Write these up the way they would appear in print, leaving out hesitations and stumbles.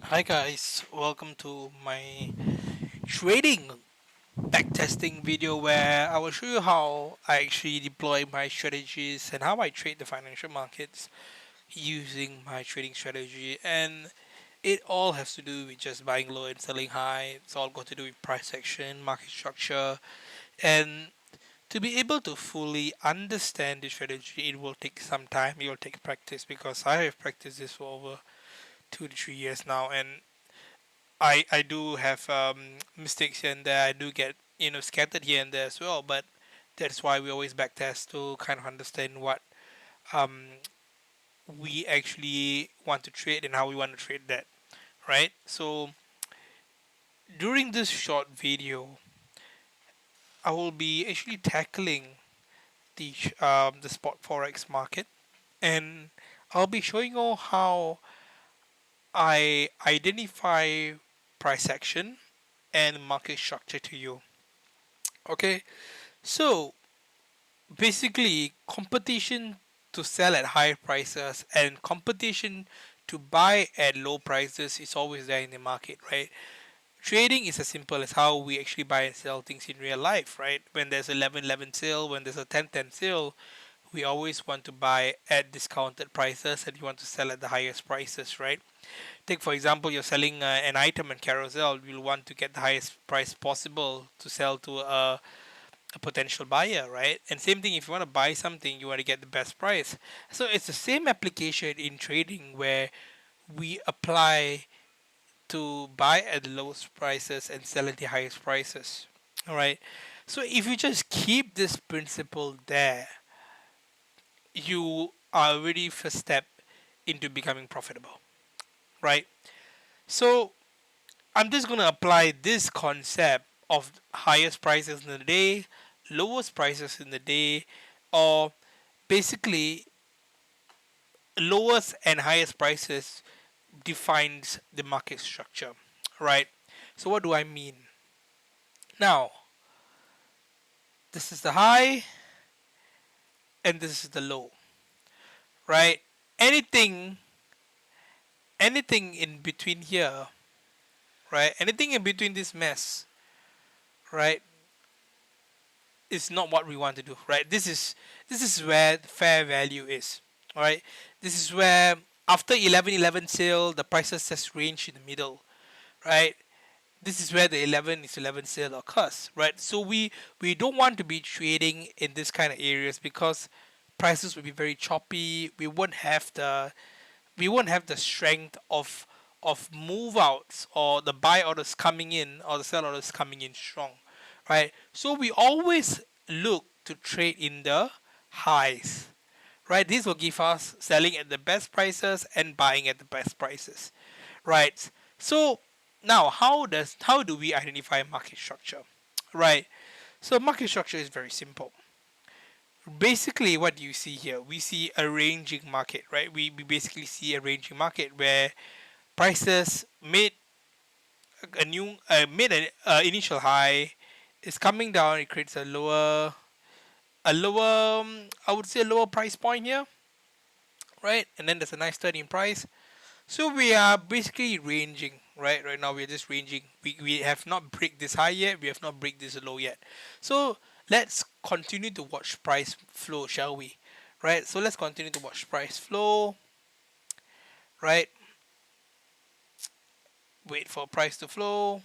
Hi guys, welcome to my trading backtesting video where I will show you how I actually deploy my strategies and how I trade the financial markets using my trading strategy. And it all has to do with just buying low and selling high. It's all got to do with price action, market structure, and to be able to fully understand the strategy, it will take some time. It will take practice because I have practiced this for over 2 to 3 years now, and I do have mistakes here and there. I do get scattered here and there as well, but that's why we always backtest to kind of understand what um, we actually want to trade and how we want to trade that, right? So during this short video, I will be actually tackling the spot forex market, and I'll be showing you how I identify price action and market structure to you. Okay, so basically, competition to sell at higher prices and competition to buy at low prices is always there in the market, right? Trading is as simple as how we actually buy and sell things in real life, right? When there's 11/11 sale, when there's a 10/10 sale, we always want to buy at discounted prices and you want to sell at the highest prices, right? Take for example, you're selling an item in Carousel, you'll want to get the highest price possible to sell to a potential buyer, right? And same thing, if you want to buy something, you want to get the best price. So it's the same application in trading where we apply to buy at the lowest prices and sell at the highest prices. All right. So if you just keep this principle there, you are already first step into becoming profitable, right? So I'm just going to apply this concept of highest prices in the day, lowest prices in the day, or basically lowest and highest prices defines the market structure, right? So what do I mean? Now, this is the high and this is the low, right? Anything anything in between here, right? Anything in between this mess, right? Is not what we want to do, right? This is where fair value is, all right? This is where after 11/11 sale, the prices just range in the middle, right? This is where the 11 is 11 sale occurs, right? So we don't want to be trading in this kind of areas because prices will be very choppy. We won't have the strength of move outs or the buy orders coming in or the sell orders coming in strong, right? So we always look to trade in the highs, right? This will give us selling at the best prices and buying at the best prices, right? So now how do we identify market structure, right? So market structure is very simple. Basically, what do you see here? We see a ranging market, right? We basically see a ranging market where prices made an initial high, is coming down. It creates a lower I would say a lower price point here, right? And then there's a nice turn in price. So we are basically ranging, right? Right now we're just ranging. We have not break this high yet. We have not break this low yet. So let's continue to watch price flow, shall we? Right. So let's continue to watch price flow. Right. Wait for price to flow.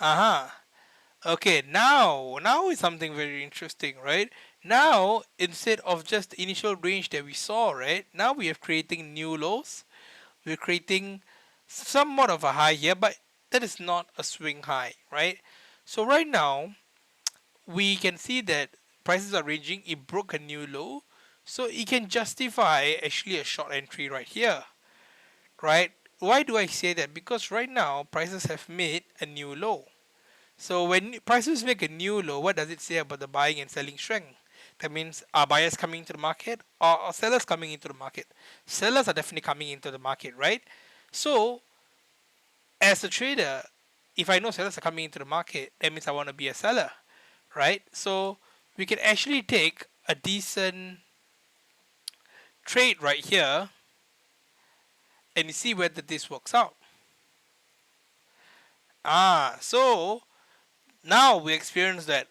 Uh huh. Okay. Now is something very interesting, right? Now instead of just the initial range that we saw, right? Now we are creating new lows. We're creating somewhat of a high here, but that is not a swing high, right? So right now we can see that prices are ranging. It broke a new low, so it can justify actually a short entry right here, right? Why do I say that? Because right now prices have made a new low. So when prices make a new low, what does it say about the buying and selling strength? That means are buyers coming into the market or are sellers coming into the market? Sellers are definitely coming into the market, right? So as a trader, if I know sellers are coming into the market, that means I want to be a seller, right? So we can actually take a decent trade right here and see whether this works out, So now we experience that.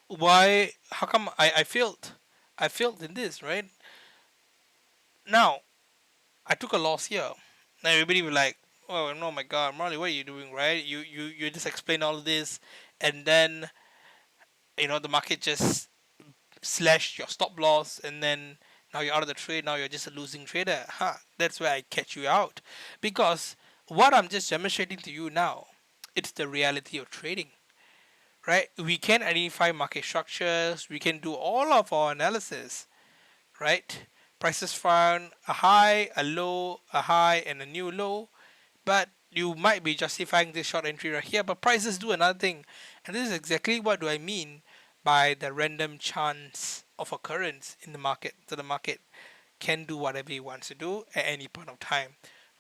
Why? How come I failed? I failed in this, right? Now I took a loss here. Now everybody will like, oh no, my God, Marley, what are you doing, right? You just explain all this, and then the market just slashed your stop loss, and then now you're out of the trade. Now you're just a losing trader. That's where I catch you out, because what I'm just demonstrating to you now, it's the reality of trading, right? We can identify market structures. We can do all of our analysis, right? Prices found a high, a low, a high, and a new low. But you might be justifying this short entry right here, but prices do another thing. And this is exactly what do I mean by the random chance of occurrence in the market. So the market can do whatever it wants to do at any point of time,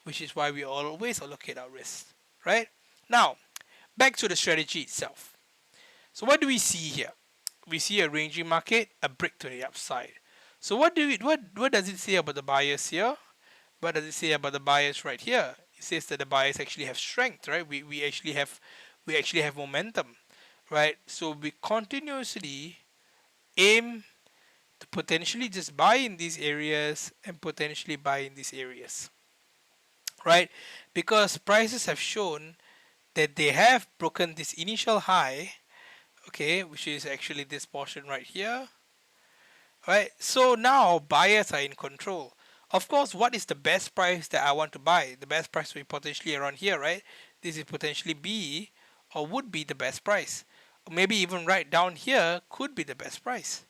which is why we always allocate our risks, right? Now, back to the strategy itself. So what do we see here? We see a ranging market, a break to the upside. So what does it say about the buyers here? What does it say about the buyers right here? It says that the buyers actually have strength, right? We actually have momentum, right? So we continuously aim to potentially just buy in these areas and potentially buy in these areas, right? Because prices have shown that they have broken this initial high, okay, which is actually this portion right here, right? So now buyers are in control. Of course, what is the best price that I want to buy? The best price will be potentially around here, right? This is potentially be or would be the best price. Or maybe even right down here could be the best price,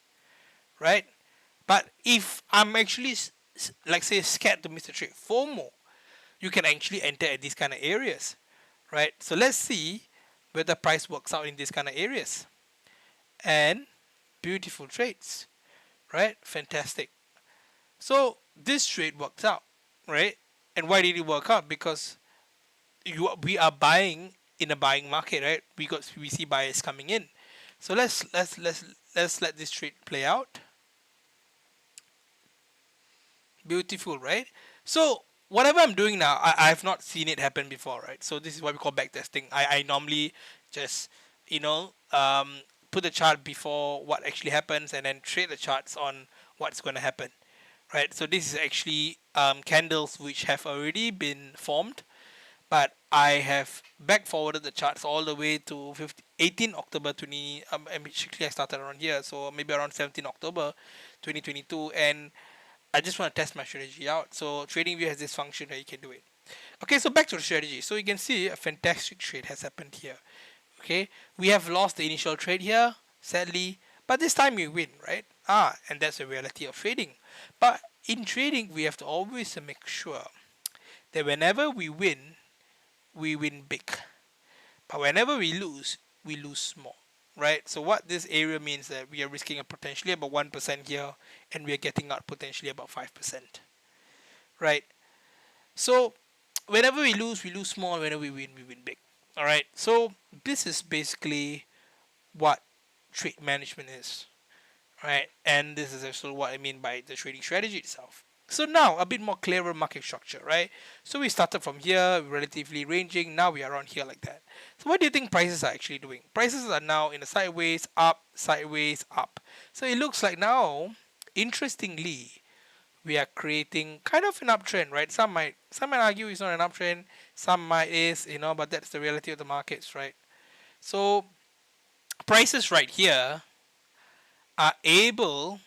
right? But if I'm actually like say scared to miss the trade, FOMO, you can actually enter at these kind of areas, right? So let's see whether price works out in these kind of areas. And beautiful trades, right? Fantastic. So this trade worked out, right? And why did it work out? Because we are buying in a buying market, right? We see buyers coming in. So let's let this trade play out. Beautiful, right? So whatever I'm doing now, I have not seen it happen before, right? So this is what we call backtesting. I normally just put the chart before what actually happens and then trade the charts on what's going to happen, right? So this is actually candles which have already been formed, but I have back forwarded the charts all the way to 18 October 20. Basically, I started around here, so maybe around 17 October 2022, and I just want to test my strategy out. So TradingView has this function that you can do it. Okay, so back to the strategy. So you can see a fantastic trade has happened here. Okay, we have lost the initial trade here, sadly, but this time we win, right? And that's the reality of trading. But in trading, we have to always make sure that whenever we win big. But whenever we lose small, right? So what this area means that we are risking a potentially about 1% here, and we are getting out potentially about 5%, right? So whenever we lose small. Whenever we win big. All right. So this is basically what trade management is, right? And this is also what I mean by the trading strategy itself. So now a bit more clearer market structure, right? So we started from here, relatively ranging. Now we are around here like that. So what do you think prices are actually doing? Prices are now in a sideways up, sideways up. So it looks like now, interestingly, we are creating kind of an uptrend, right? Some might argue it's not an uptrend, some might is, but that's the reality of the markets, right? So prices right here are able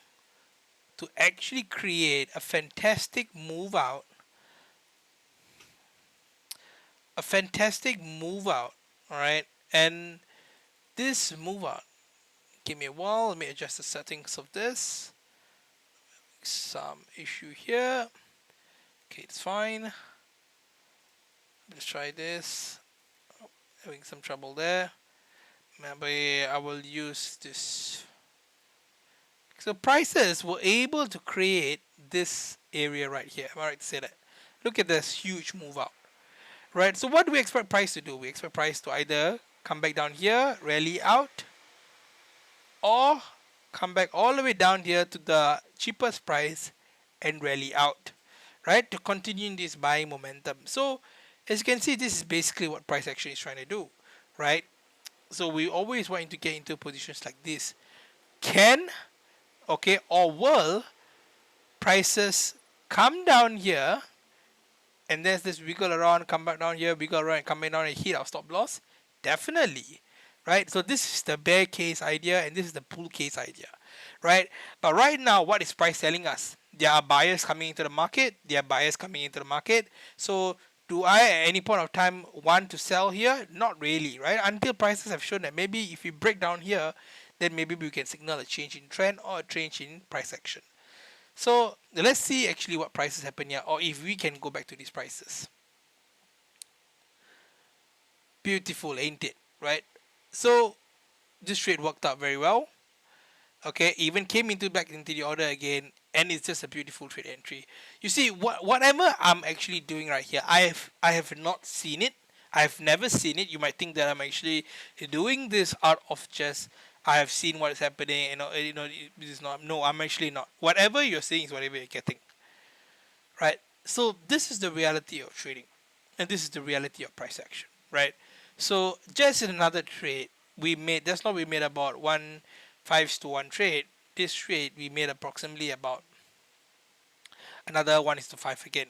to actually create a fantastic move out, all right? And this move out, give me a while, let me adjust the settings of this. Some issue here. Okay, it's fine. Let's try this. Having some trouble there. Maybe I will use this. So prices were able to create this area right here. Am I right to say that? Look at this huge move out. Right, so what do we expect price to do? We expect price to either come back down here, rally out, or come back all the way down here to the cheapest price and rally out, right, to continue in this buying momentum. So As you can see, this is basically what price action is trying to do, right? So we always want to get into positions like this. Can, okay, or will prices come down here, and there's this wiggle around, come back down here, wiggle around, and come back down and hit our stop loss? Definitely, right? So this is the bear case idea, and this is the bull case idea, right? But right now, what is price telling us? There are buyers coming into the market. There are buyers coming into the market. So do I, at any point of time, want to sell here? Not really, right? Until prices have shown that maybe if we break down here, then maybe we can signal a change in trend or a change in price action. So let's see actually what prices happen here, or if we can go back to these prices. Beautiful, ain't it? Right? So this trade worked out very well. Okay, even came into back into the order again, and it's just a beautiful trade entry. You see, whatever I'm actually doing right here, I have not seen it. I've never seen it. You might think that I'm actually doing this out of just I have seen what is happening. This is not. No, I'm actually not. Whatever you're saying is whatever you're getting. Right. So this is the reality of trading, and this is the reality of price action. Right. So just in another trade, we made. That's not we made about 1/5 to 1 trade. This trade we made approximately about another 1:5 again.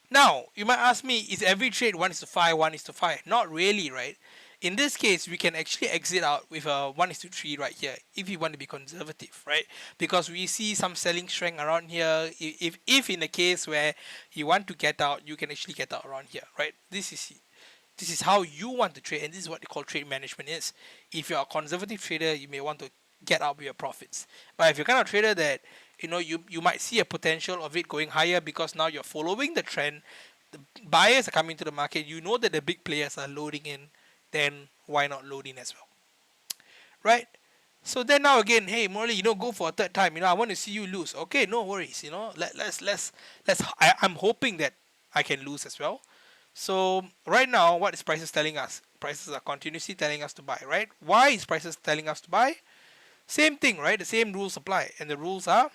Now, you might ask me, is every trade 1:5, 1:5? Not really, right? In this case, we can actually exit out with a 1:3 right here if you want to be conservative, right? Because we see some selling strength around here. If in the case where you want to get out, you can actually get out around here, right? This is how you want to trade, and this is what they call trade management is. If you're a conservative trader, you may want to get out with your profits. But if you're kind of trader that you might see a potential of it going higher because now you're following the trend, the buyers are coming to the market, you know that the big players are loading in, then why not load in as well, right? So then now again, hey Morley, go for a third time. I want to see you lose. Okay, no worries. I'm hoping that I can lose as well. So right now, what is prices telling us? Prices are continuously telling us to buy, right? Why is prices telling us to buy? Same thing, right? The same rules apply, and the rules are,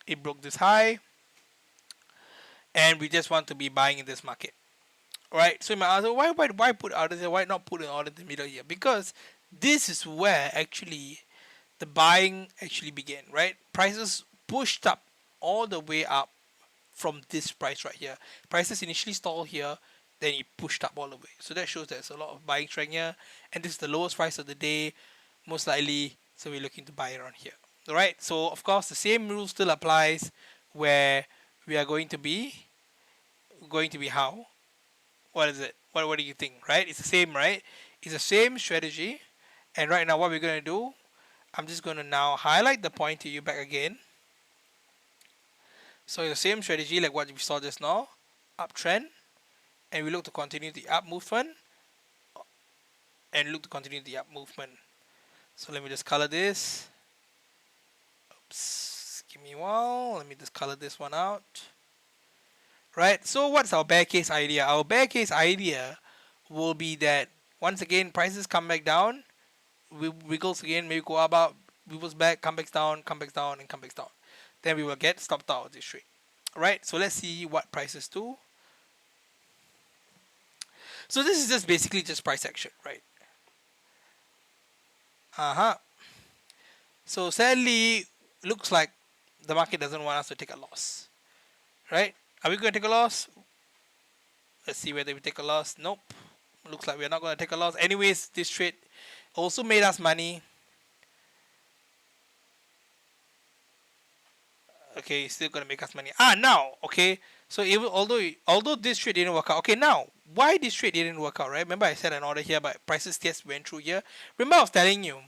it broke this high, and we just want to be buying in this market, right? So you might ask, why put orders here? Why not put an order in the middle here? Because this is where actually the buying actually began, right? Prices pushed up all the way up from this price right here. Prices initially stalled here, then it pushed up all the way. So that shows there's a lot of buying strength here, and this is the lowest price of the day, most likely. So we're looking to buy around here. All right. So of course the same rule still applies, where we are going to be how? What is it? What do you think? Right? It's the same, right? It's the same strategy. And right now what we're going to do, I'm just going to now highlight the point to you back again. So the same strategy like what we saw just now, uptrend, and we look to continue the up movement, and look to continue the up movement. So let me just color this. Oops, give me a while. Let me just color this one out. Right, so what's our bear case idea? Our bear case idea will be that once again prices come back down, wiggles again, maybe go up, wiggles back, come back down, and come back down. Then we will get stopped out of this trade. Right, so let's see what prices do. So this is just basically just price action, right? So sadly, looks like the market doesn't want us to take a loss, right? Are we going to take a loss? Let's see whether we take a loss. Nope. Looks like we're not going to take a loss. Anyways, this trade also made us money. Okay, still going to make us money. Now, okay. So even although this trade didn't work out. Okay, now, why this trade didn't work out, right? Remember I said an order here, but prices just went through here. Remember I was telling you,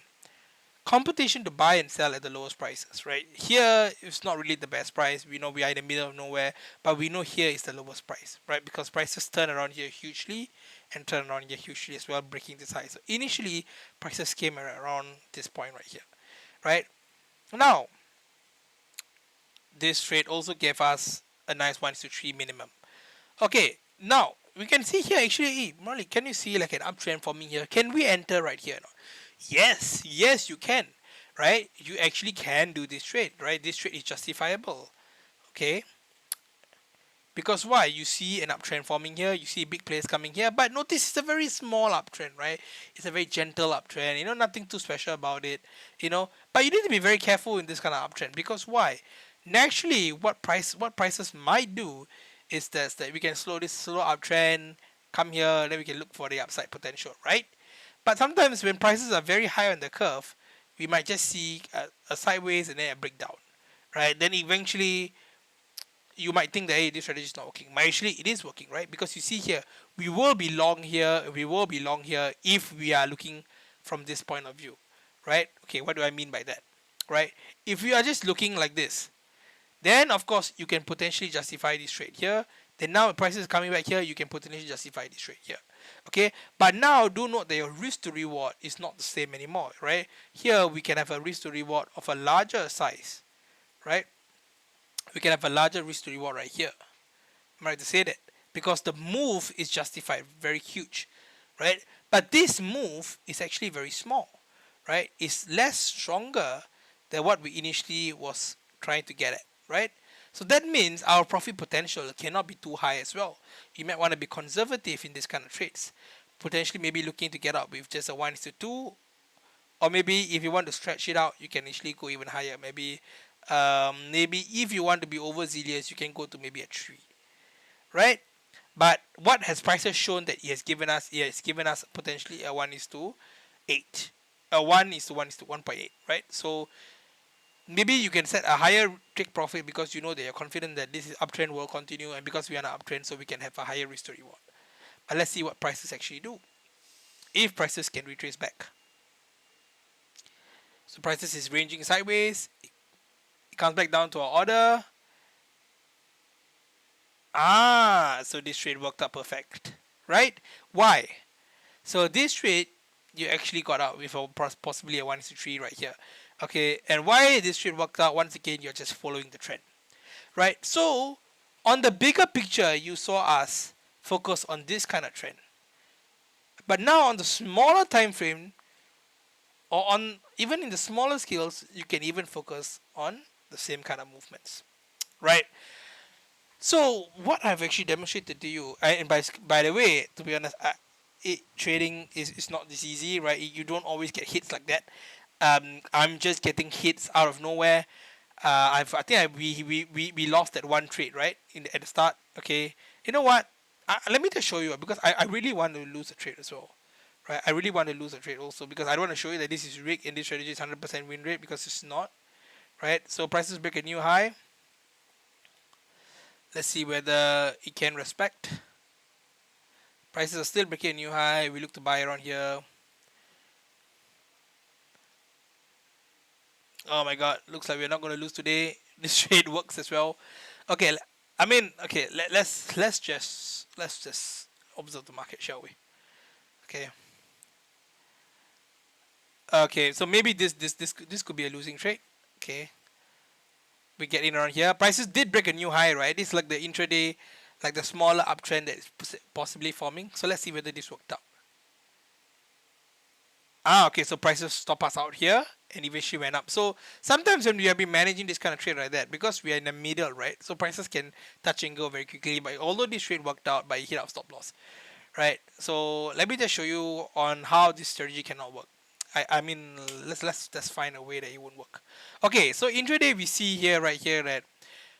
competition to buy and sell at the lowest prices, right? Here it's not really the best price. We know we are in the middle of nowhere, but we know here is the lowest price, right? Because prices turn around here hugely and turn around here hugely as well, breaking this high. So initially prices came around this point right here, right? Now this trade also gave us a nice 1:3 minimum. Okay, now we can see here actually, hey, Marley, can you see like an uptrend forming here? Can we enter right here? No? Yes, you can, right? You actually can do this trade, right? This trade is justifiable, okay? Because why? You see an uptrend forming here, you see big players coming here, but notice it's a very small uptrend, right? It's a very gentle uptrend, nothing too special about it, But you need to be very careful in this kind of uptrend because why? Naturally, what prices might do is that we can slow uptrend, come here, then we can look for the upside potential, right? But sometimes when prices are very high on the curve, we might just see a sideways and then a breakdown, right? Then eventually you might think that hey, this strategy is not working. But actually, it is working, right? Because you see here, we will be long here, we will be long here if we are looking from this point of view, right? Okay, what do I mean by that, right? If we are just looking like this, then of course you can potentially justify this trade here. Then now the price is coming back here, you can potentially justify this trade here. Okay, but now do note that your risk to reward is not the same anymore, right? Here we can have a risk to reward of a larger size, right? We can have a larger risk to reward right here. I'm right to say that because the move is justified, very huge, right? But this move is actually very small, right? It's less stronger than what we initially was trying to get at, right? So that means our profit potential cannot be too high as well. You might want to be conservative in this kind of trades. Potentially maybe looking to get out with just a 1:2, or maybe if you want to stretch it out, you can actually go even higher. Maybe if you want to be overzealous, you can go to maybe a 3, right? But what has prices shown that it has given us? It has given us potentially a 1:8, a 1:1:1.8, right? So maybe you can set a higher take profit because you know that you're confident that this uptrend will continue, and because we are on an uptrend, so we can have a higher risk to reward. But let's see what prices actually do. If prices can retrace back, so prices is ranging sideways. It comes back down to our order. So this trade worked out perfect, right? Why? So this trade, you actually got out with possibly a 1:3 right here. Okay, and why this trade worked out? Once again, you're just following the trend, right? So on the bigger picture, you saw us focus on this kind of trend. But now on the smaller time frame, or on even in the smaller scales, you can even focus on the same kind of movements, right? So what I've actually demonstrated to you, and by the way, to be honest, trading is not this easy, right? You don't always get hits like that. I'm just getting hits out of nowhere. I think we lost that one trade, right, at the start. Okay, you know what? Let me just show you because I really want to lose a trade as well, right? I really want to lose a trade also because I don't want to show you that this is rigged and this strategy is 100% win rate because it's not, right? So prices break a new high. Let's see whether it can respect. Prices are still breaking a new high. We look to buy around here. Oh my god, looks like we're not going to lose today. This trade works as well. Okay, okay, let's just observe the market, shall we? Okay. Okay, so maybe this could be a losing trade. Okay. We get in around here. Prices did break a new high, right? It's like the intraday, like the smaller uptrend that is possibly forming. So let's see whether this worked out. Okay, so prices stop us out here and eventually went up. So sometimes when we have been managing this kind of trade like that, because we are in the middle, right? So prices can touch and go very quickly. But although this trade worked out, but it hit our stop loss, right? So let me just show you on how this strategy cannot work. I mean, let's find a way that it won't work. Okay, so intraday we see here, right here, that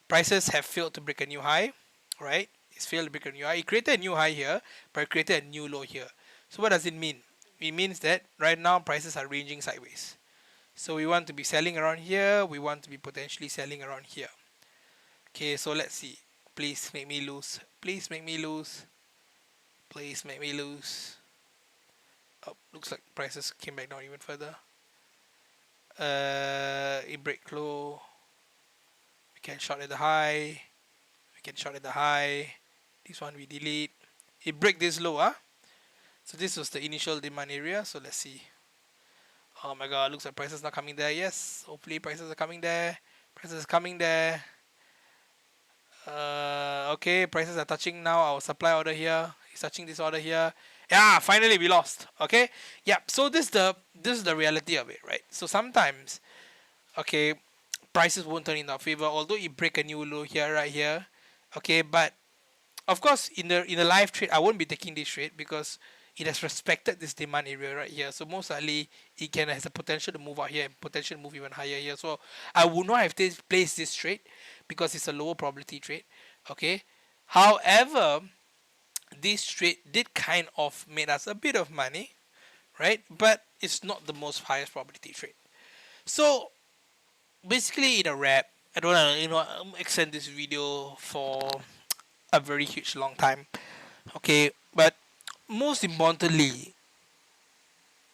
prices have failed to break a new high, right? It's failed to break a new high. It created a new high here, but it created a new low here. So what does it mean? It means that right now prices are ranging sideways. So we want to be selling around here. We want to be potentially selling around here. Okay, so let's see. Please make me lose. Please make me lose. Please make me lose. Oh, looks like prices came back down even further. It break low. We can short at the high. We can short at the high. This one we delete. It break this low, huh? So this was the initial demand area. So let's see. Oh my god, looks like prices not coming there. Yes, hopefully prices are coming there. Prices are coming there. Okay, prices are touching now our supply order here. It's touching this order here. Yeah, finally we lost. Okay, yeah. So this is the reality of it, right? So sometimes, okay, prices won't turn in our favor. Although you break a new low here, right here, okay, but Of course, in the live trade, I won't be taking this trade because it has respected this demand area right here. So most likely it can has the potential to move out here and potential move even higher here. So I would not have placed this trade because it's a lower probability trade. Okay. However, this trade did kind of made us a bit of money, right? But it's not the most highest probability trade. So basically, in a wrap, I don't want to extend this video for a very huge long time. Okay, but most importantly,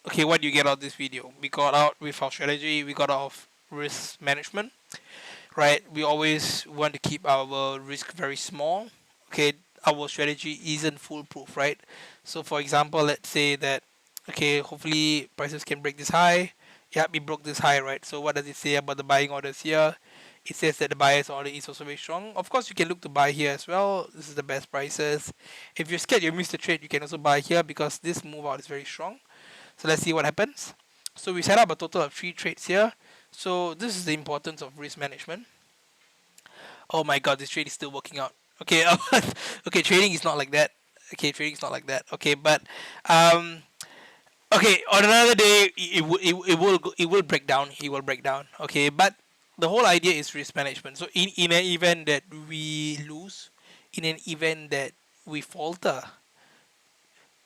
okay, what do you get out of this video? We got out with our strategy, we got out of risk management, right? We always want to keep our risk very small. Okay, our strategy isn't foolproof, right? So for example, let's say that okay, hopefully prices can break this high. Yeah, we broke this high, right? So what does it say about the buying orders here? It says that the buyer's order is also very strong. Of course, you can look to buy here as well. This is the best prices. If you're scared you miss the trade, you can also buy here because this move out is very strong. So let's see what happens. So we set up a total of 3 trades here. So this is the importance of risk management. Oh my god, this trade is still working out. Okay, okay, trading is not like that. Okay, trading is not like that. Okay, but um, okay, on another day it will break down. It will break down. Okay, but the whole idea is risk management. So in an event that we lose, in an event that we falter,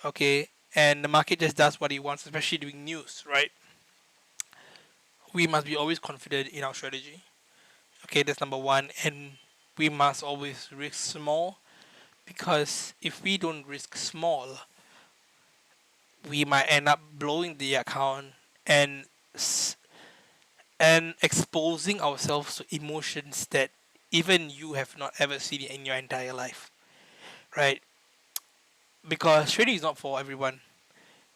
okay, and the market just does what it wants, especially doing news, right? We must be always confident in our strategy. Okay, that's number one, and we must always risk small because if we don't risk small, we might end up blowing the account and and exposing ourselves to emotions that even you have not ever seen in your entire life, right? Because trading is not for everyone,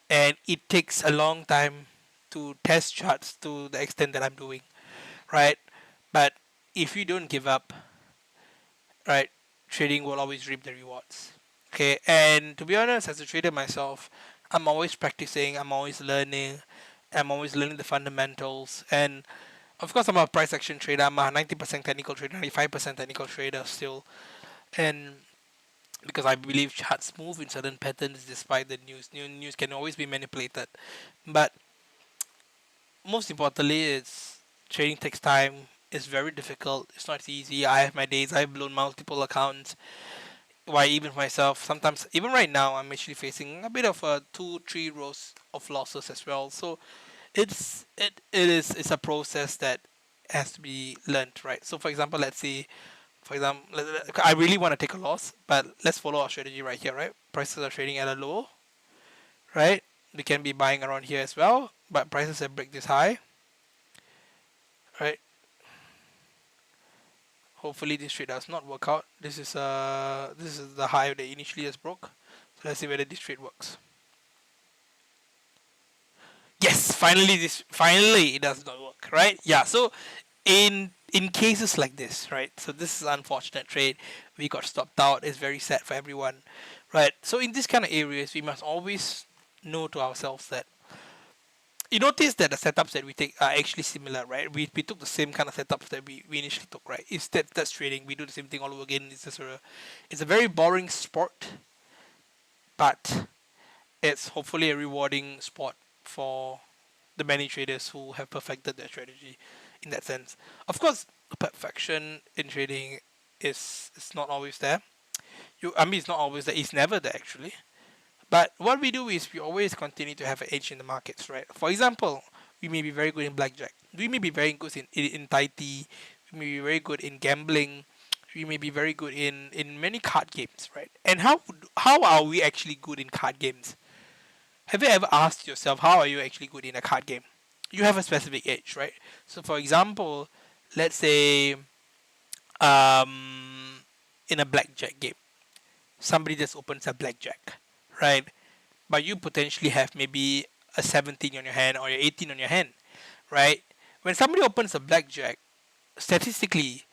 and it takes a long time to test charts to the extent that I'm doing, right? But if you don't give up, right, trading will always reap the rewards. Okay, and to be honest, as a trader myself, I'm always practicing, I'm always learning, I'm always learning the fundamentals, and of course, I'm a price action trader. I'm a 90% technical trader, 95% technical trader still, and because I believe charts move in certain patterns despite the news. New news can always be manipulated, but most importantly, it's trading takes time. It's very difficult. It's not easy. I have my days. I've blown multiple accounts. Why even myself? Sometimes even right now, I'm actually facing a bit of a 2, 3 rows of losses as well. So it's a process that has to be learned, right? So for example, let's say, for example, I really want to take a loss, but let's follow our strategy right here, right? Prices are trading at a low, right? We can be buying around here as well, but prices have break this high, right? Hopefully this trade does not work out. This is the high that initially has broke. So let's see whether this trade works. Yes, finally it does not work, right? Yeah. So in cases like this, right? So this is an unfortunate trade. We got stopped out. It's very sad for everyone, right? So in these kind of areas, we must always know to ourselves that you notice that the setups that we take are actually similar, right? We took the same kind of setups that we initially took, right? That's trading. We do the same thing all over again. It's a very boring sport, but it's hopefully a rewarding sport for the many traders who have perfected their strategy in that sense. Of course, perfection in trading is not always there. I mean, it's not always there. It's never there actually. But what we do is we always continue to have an edge in the markets, right? For example, we may be very good in blackjack. We may be very good in Tai Chi. We may be very good in gambling. We may be very good in many card games, right? And how are we actually good in card games? Have you ever asked yourself how are you actually good in a card game? You have a specific edge, right? So for example, let's say um, in a blackjack game, somebody just opens a blackjack, right? But you potentially have maybe a 17 on your hand or 18 on your hand, right? When somebody opens a blackjack, statistically,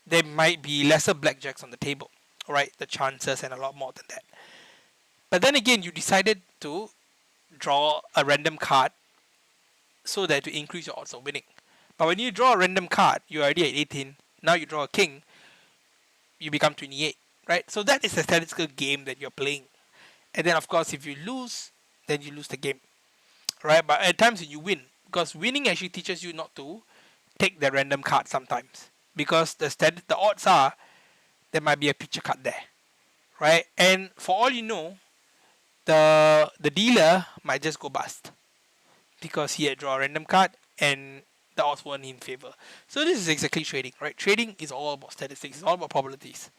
there might be lesser blackjacks on the table, right? The chances and a lot more than that. But then again, you decided to draw a random card so that to increase your odds of winning. But when you draw a random card, you're already at 18. Now you draw a king, you become 28. right? So that is a statistical game that you're playing. And then of course, if you lose, then you lose the game, right? But at times you win, because winning actually teaches you not to take the random card sometimes, because the odds are there might be a picture card there, right? And for all you know, the dealer might just go bust because he had draw a random card and the odds weren't in favor. So this is exactly trading, right? Trading is all about statistics. It's all about probabilities,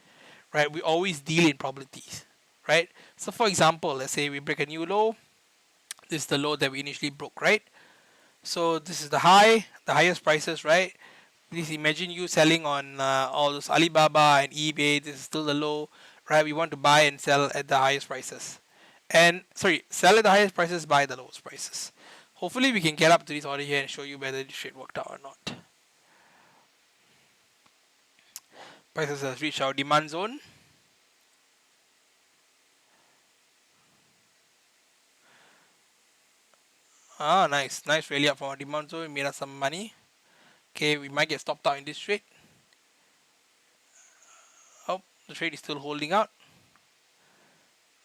right? We always deal in probabilities, right? So for example, let's say we break a new low. This is the low that we initially broke, right? So this is the high, the highest prices, right? Please imagine you selling on all those Alibaba and eBay. This is still the low, right? We want to buy and sell at the highest prices. And sorry, sell at the highest prices, buy the lowest prices. Hopefully we can get up to this order here and show you whether this trade worked out or not. Prices has reached our demand zone. Ah, nice. Nice rally up from our demand zone. We made us some money. Okay, we might get stopped out in this trade. Oh, the trade is still holding out.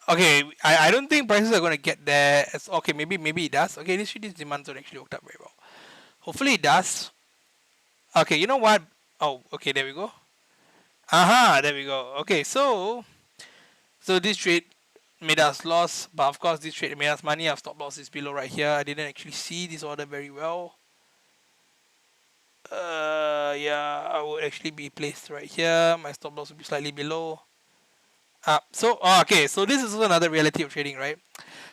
Okay, I don't think prices are going to get there. Okay, maybe it does. Okay, this demand zone actually worked out very well. Hopefully it does. Okay, you know what? Oh, okay, there we go. Aha, there we go. Okay, so this trade made us loss, but of course this trade made us money. Our stop loss is below right here. I didn't actually see this order very well. Yeah, I would actually be placed right here. My stop loss would be slightly below. Okay, so this is also another reality of trading, right?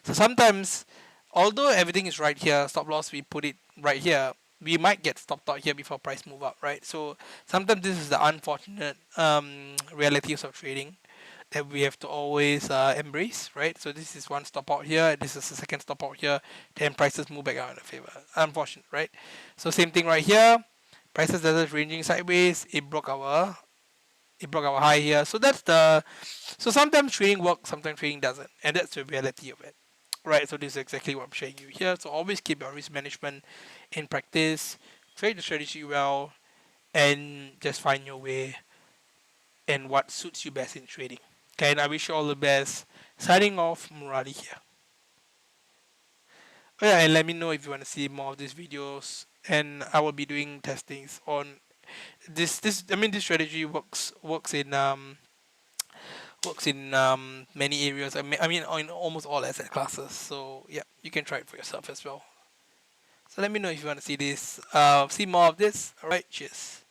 So sometimes, although everything is right here, stop loss we put it right here, we might get stopped out here before price move up, right? So sometimes this is the unfortunate realities of trading that we have to always embrace, right? So this is one stop out here, this is the second stop out here, then prices move back out in the favor. Unfortunate, right? So same thing right here, prices are ranging sideways, it broke our high here. So sometimes trading works, sometimes trading doesn't, and that's the reality of it, right? So this is exactly what I'm showing you here. So always keep your risk management in practice, trade the strategy well, and just find your way and what suits you best in trading. Okay, and I wish you all the best. Signing off, Murali here. Oh yeah, and let me know if you want to see more of these videos, and I will be doing testings on this strategy works in many areas. I mean in almost all asset classes. So yeah, you can try it for yourself as well. So let me know if you want to see more of this. All right, cheers.